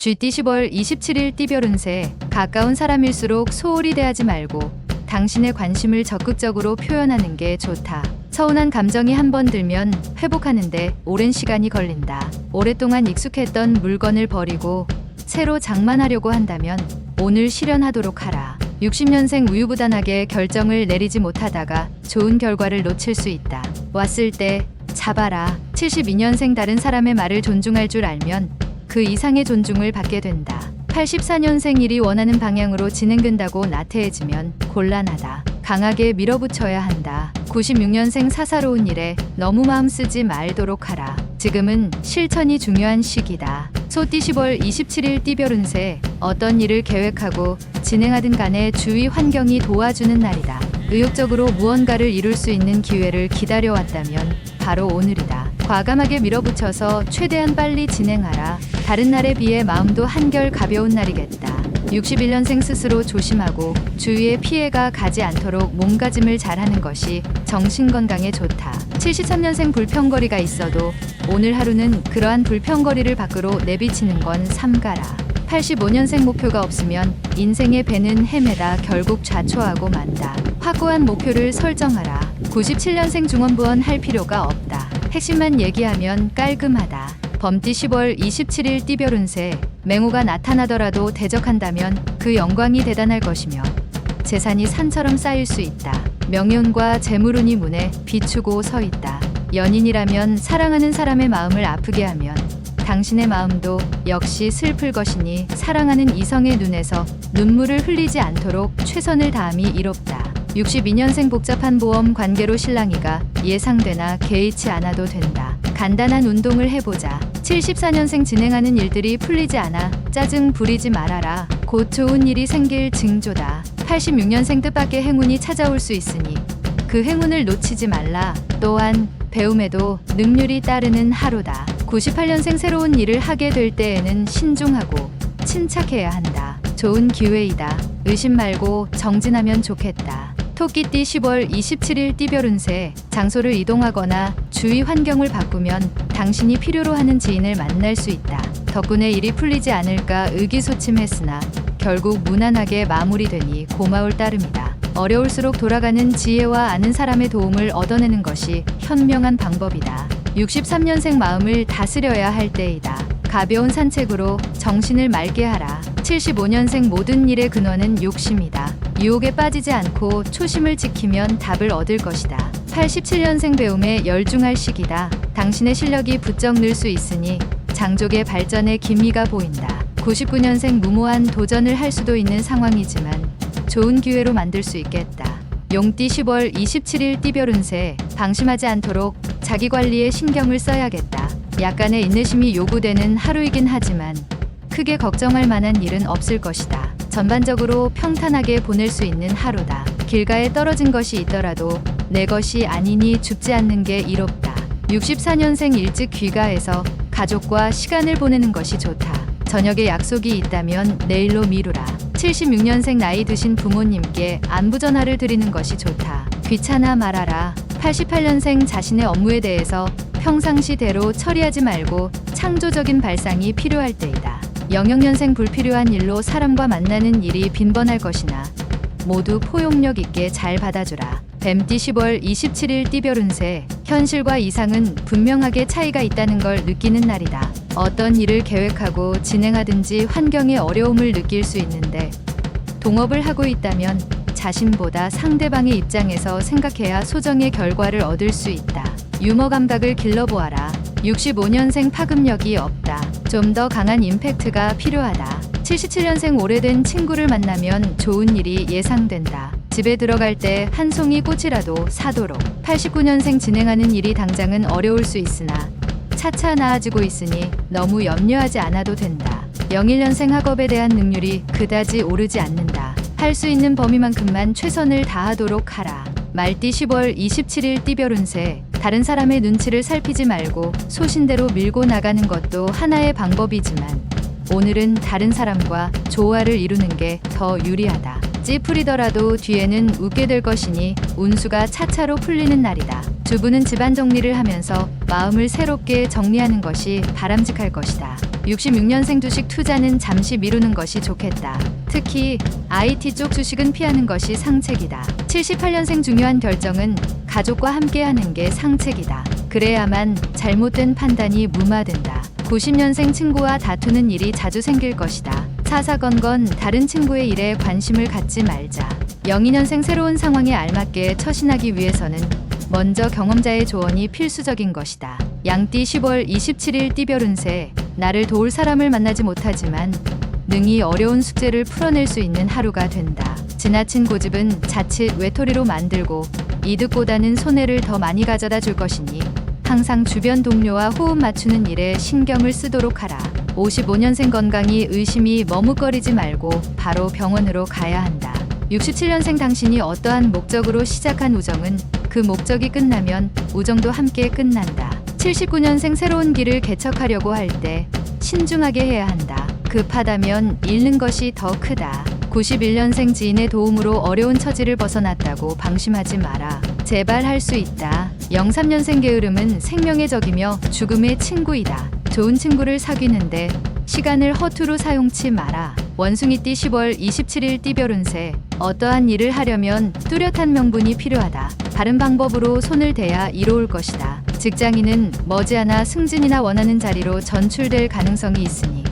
GT 10월 27일 띠별 운세. 가까운 사람일수록 소홀히 대하지 말고 당신의 관심을 적극적으로 표현하는 게 좋다. 서운한 감정이 한번 들면 회복하는데 오랜 시간이 걸린다. 오랫동안 익숙했던 물건을 버리고 새로 장만하려고 한다면 오늘 실현하도록 하라. 60년생 우유부단하게 결정을 내리지 못하다가 좋은 결과를 놓칠 수 있다. 왔을 때 잡아라. 72년생 다른 사람의 말을 존중할 줄 알면 그 이상의 존중을 받게 된다. 84년생 일이 원하는 방향으로 진행된다고 나태해지면 곤란하다. 강하게 밀어붙여야 한다. 96년생 사사로운 일에 너무 마음 쓰지 말도록 하라. 지금은 실천이 중요한 시기다. 소띠 10월 27일 띠별 운세. 어떤 일을 계획하고 진행하든 간에 주위 환경이 도와주는 날이다. 의욕적으로 무언가를 이룰 수 있는 기회를 기다려왔다면 바로 오늘이다. 과감하게 밀어붙여서 최대한 빨리 진행하라. 다른 날에 비해 마음도 한결 가벼운 날이겠다. 61년생 스스로 조심하고 주위에 피해가 가지 않도록 몸가짐을 잘하는 것이 정신건강에 좋다. 73년생 불평거리가 있어도 오늘 하루는 그러한 불평거리를 밖으로 내비치는 건 삼가라. 85년생 목표가 없으면 인생의 배는 헤매다 결국 좌초하고 만다. 확고한 목표를 설정하라. 97년생 중원부원 할 필요가 없다. 핵심만 얘기하면 깔끔하다. 범띠 10월 27일 띠별 운세. 맹호가 나타나더라도 대적한다면 그 영광이 대단할 것이며 재산이 산처럼 쌓일 수 있다. 명예운과 재물운이 문에 비추고 서 있다. 연인이라면 사랑하는 사람의 마음을 아프게 하면 당신의 마음도 역시 슬플 것이니 사랑하는 이성의 눈에서 눈물을 흘리지 않도록 최선을 다함이 이롭다. 62년생 복잡한 보험 관계로 실랑이가 예상되나 개의치 않아도 된다. 간단한 운동을 해보자. 74년생 진행하는 일들이 풀리지 않아 짜증 부리지 말아라. 곧 좋은 일이 생길 징조다. 86년생 뜻밖의 행운이 찾아올 수 있으니 그 행운을 놓치지 말라. 또한 배움에도 능률이 따르는 하루다. 98년생 새로운 일을 하게 될 때에는 신중하고 침착해야 한다. 좋은 기회이다. 의심 말고 정진하면 좋겠다. 토끼띠 10월 27일 띠별 운세. 장소를 이동하거나 주위 환경을 바꾸면 당신이 필요로 하는 지인을 만날 수 있다. 덕분에 일이 풀리지 않을까 의기소침했으나 결국 무난하게 마무리되니 고마울 따름이다. 어려울수록 돌아가는 지혜와 아는 사람의 도움을 얻어내는 것이 현명한 방법이다. 63년생 마음을 다스려야 할 때이다. 가벼운 산책으로 정신을 맑게 하라. 75년생 모든 일의 근원은 욕심이다. 유혹에 빠지지 않고 초심을 지키면 답을 얻을 것이다. 87년생 배움에 열중할 시기다. 당신의 실력이 부쩍 늘 수 있으니 장족의 발전에 기미가 보인다. 99년생 무모한 도전을 할 수도 있는 상황이지만 좋은 기회로 만들 수 있겠다. 용띠 10월 27일 띠별 운세. 방심하지 않도록 자기 관리에 신경을 써야겠다. 약간의 인내심이 요구되는 하루이긴 하지만 크게 걱정할 만한 일은 없을 것이다. 전반적으로 평탄하게 보낼 수 있는 하루다. 길가에 떨어진 것이 있더라도 내 것이 아니니 줍지 않는 게 이롭다. 64년생 일찍 귀가해서 가족과 시간을 보내는 것이 좋다. 저녁에 약속이 있다면 내일로 미루라. 76년생 나이 드신 부모님께 안부 전화를 드리는 것이 좋다. 귀찮아 말아라. 88년생 자신의 업무에 대해서 평상시대로 처리하지 말고 창조적인 발상이 필요할 때이다. 00년생 불필요한 일로 사람과 만나는 일이 빈번할 것이나 모두 포용력 있게 잘 받아주라. 뱀띠 10월 27일 띠별 운세. 현실과 이상은 분명하게 차이가 있다는 걸 느끼는 날이다. 어떤 일을 계획하고 진행하든지 환경의 어려움을 느낄 수 있는데 동업을 하고 있다면 자신보다 상대방의 입장에서 생각해야 소정의 결과를 얻을 수 있다. 유머 감각을 길러보아라. 65년생 파급력이 없다. 좀 더 강한 임팩트가 필요하다. 77년생 오래된 친구를 만나면 좋은 일이 예상된다. 집에 들어갈 때 한 송이 꽃이라도 사도록. 89년생 진행하는 일이 당장은 어려울 수 있으나 차차 나아지고 있으니 너무 염려하지 않아도 된다. 01년생 학업에 대한 능률이 그다지 오르지 않는다. 할 수 있는 범위만큼만 최선을 다하도록 하라. 말띠 10월 27일 띠별 운세. 다른 사람의 눈치를 살피지 말고 소신대로 밀고 나가는 것도 하나의 방법이지만 오늘은 다른 사람과 조화를 이루는 게 더 유리하다. 찌푸리더라도 뒤에는 웃게 될 것이니 운수가 차차로 풀리는 날이다. 주부는 집안 정리를 하면서 마음을 새롭게 정리하는 것이 바람직할 것이다. 66년생 주식 투자는 잠시 미루는 것이 좋겠다. 특히 IT 쪽 주식은 피하는 것이 상책이다. 78년생 중요한 결정은 가족과 함께 하는 게 상책이다. 그래야만 잘못된 판단이 무마된다. 90년생 친구와 다투는 일이 자주 생길 것이다. 사사건건 다른 친구의 일에 관심을 갖지 말자. 02년생 새로운 상황에 알맞게 처신하기 위해서는 먼저 경험자의 조언이 필수적인 것이다. 양띠 10월 27일 띠별 운세. 나를 도울 사람을 만나지 못하지만 능히 어려운 숙제를 풀어낼 수 있는 하루가 된다. 지나친 고집은 자칫 외톨이로 만들고 이득보다는 손해를 더 많이 가져다 줄 것이니 항상 주변 동료와 호흡 맞추는 일에 신경을 쓰도록 하라. 55년생 건강이 의심이 머뭇거리지 말고 바로 병원으로 가야 한다. 67년생 당신이 어떠한 목적으로 시작한 우정은 그 목적이 끝나면 우정도 함께 끝난다. 79년생 새로운 길을 개척하려고 할 때 신중하게 해야 한다. 급하다면 잃는 것이 더 크다. 91년생 지인의 도움으로 어려운 처지를 벗어났다고 방심하지 마라. 제발 할 수 있다. 03년생 게으름은 생명의 적이며 죽음의 친구이다. 좋은 친구를 사귀는데 시간을 허투루 사용치 마라. 원숭이띠 10월 27일 띠별 운세. 어떠한 일을 하려면 뚜렷한 명분이 필요하다. 바른 방법으로 손을 대야 이로울 것이다. 직장인은 머지않아 승진이나 원하는 자리로 전출될 가능성이 있으니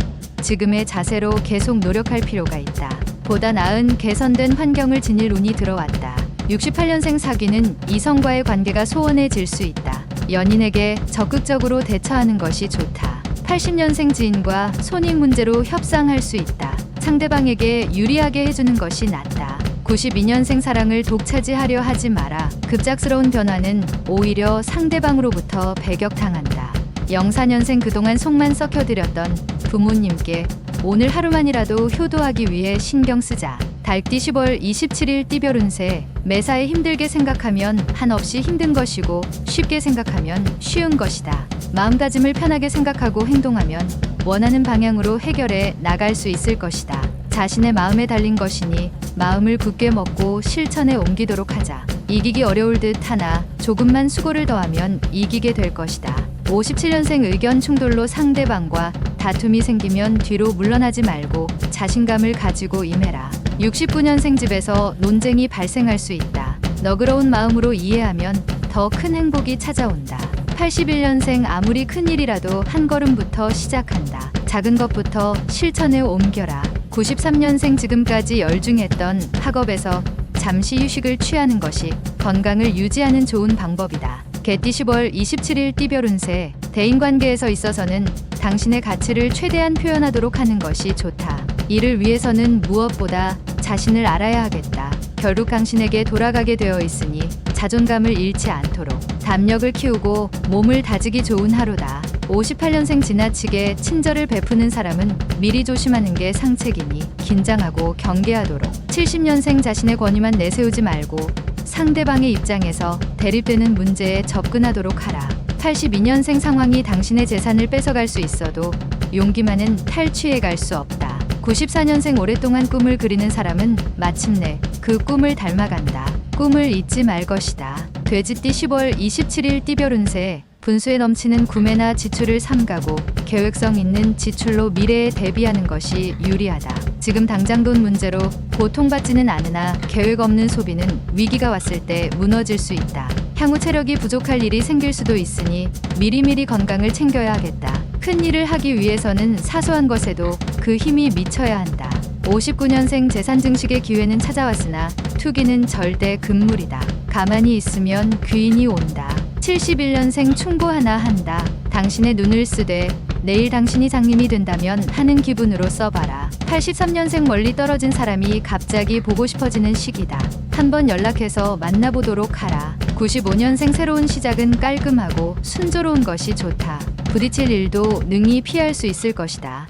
지금의 자세로 계속 노력할 필요가 있다. 보다 나은 개선된 환경을 지닐 운이 들어왔다. 68년생 사귀는 이성과의 관계가 소원해질 수 있다. 연인에게 적극적으로 대처하는 것이 좋다. 80년생 지인과 손익 문제로 협상할 수 있다. 상대방에게 유리하게 해주는 것이 낫다. 92년생 사랑을 독차지하려 하지 마라. 급작스러운 변화는 오히려 상대방으로부터 배격당한다. 04년생 그동안 속만 썩혀드렸던 부모님께 오늘 하루만이라도 효도하기 위해 신경 쓰자. 달띠 10월 27일 띠별 운세. 매사에 힘들게 생각하면 한없이 힘든 것이고 쉽게 생각하면 쉬운 것이다. 마음가짐을 편하게 생각하고 행동하면 원하는 방향으로 해결해 나갈 수 있을 것이다. 자신의 마음에 달린 것이니 마음을 굳게 먹고 실천에 옮기도록 하자. 이기기 어려울 듯 하나 조금만 수고를 더하면 이기게 될 것이다. 57년생 의견 충돌로 상대방과 다툼이 생기면 뒤로 물러나지 말고 자신감을 가지고 임해라. 69년생 집에서 논쟁이 발생할 수 있다. 너그러운 마음으로 이해하면 더 큰 행복이 찾아온다. 81년생 아무리 큰 일이라도 한 걸음부터 시작한다. 작은 것부터 실천에 옮겨라. 93년생 지금까지 열중했던 학업에서 잠시 휴식을 취하는 것이 건강을 유지하는 좋은 방법이다. 개띠 10월 27일 띠별 운세. 대인관계에서 있어서는 당신의 가치를 최대한 표현하도록 하는 것이 좋다. 이를 위해서는 무엇보다 자신을 알아야 하겠다. 결국 당신에게 돌아가게 되어 있으니 자존감을 잃지 않도록 담력을 키우고 몸을 다지기 좋은 하루다. 58년생 지나치게 친절을 베푸는 사람은 미리 조심하는 게 상책이니 긴장하고 경계하도록. 70년생 자신의 권위만 내세우지 말고 상대방의 입장에서 대립되는 문제에 접근하도록 하라. 82년생 상황이 당신의 재산을 뺏어갈 수 있어도 용기만은 탈취해 갈 수 없다. 94년생 오랫동안 꿈을 그리는 사람은 마침내 그 꿈을 닮아간다. 꿈을 잊지 말 것이다. 돼지띠 10월 27일 띠별 운세. 분수에 넘치는 구매나 지출을 삼가고 계획성 있는 지출로 미래에 대비하는 것이 유리하다. 지금 당장 돈 문제로 고통받지는 않으나 계획 없는 소비는 위기가 왔을 때 무너질 수 있다. 향후 체력이 부족할 일이 생길 수도 있으니 미리미리 건강을 챙겨야 하겠다. 큰 일을 하기 위해서는 사소한 것에도 그 힘이 미쳐야 한다. 59년생 재산 증식의 기회는 찾아왔으나 투기는 절대 금물이다. 가만히 있으면 귀인이 온다. 71년생 충고하나 한다. 당신의 눈을 쓰되 내일 당신이 장님이 된다면 하는 기분으로 써봐라. 83년생 멀리 떨어진 사람이 갑자기 보고 싶어지는 시기다. 한번 연락해서 만나보도록 하라. 95년생 새로운 시작은 깔끔하고 순조로운 것이 좋다. 부딪힐 일도 능히 피할 수 있을 것이다.